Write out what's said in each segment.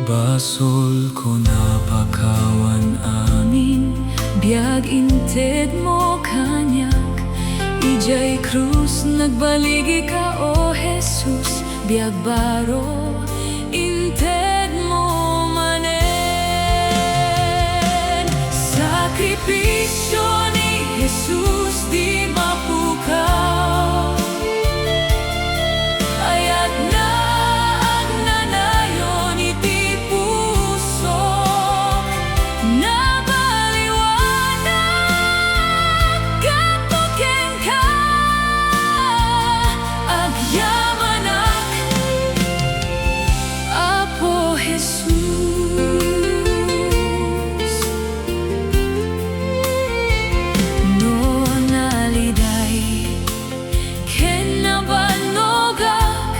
Basol ko napakawan amin, biag inted mo kanyak, idiay kruz, nagbaligi ka o Jesus, biag baro, inted mo manen. Sakripisyo ni Jesus di mapukaw, ayat na agnanayon iti puso, nabaliwanag kapuken ka, agyamanak, Apo Jesus. No naliday ken nabanogak,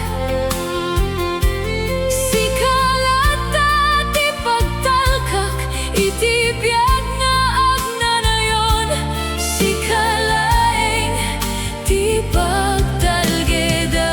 sikalata ti pagtalkak, iti biag nga agnanayon, sikalaeng ti pagtalgeda.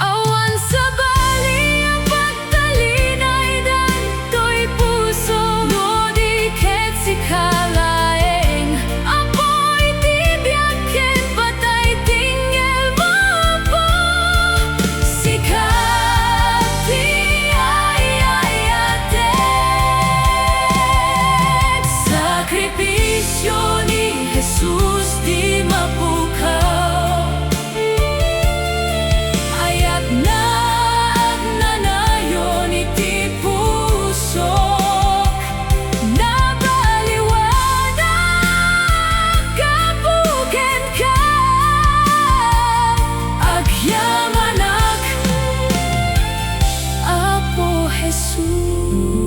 Awan sa bali ang pagtalinay, Daytoy puso, no di ket sikalaeng, apoy ti biag ken patay tinggel mo po, sikat ti ayayated. Sakripisyo ni Jesus di mapukaw, ayat na agnanayon iti puso, nabaliwanag kapuken ka, agyamanak, Apo Jesus.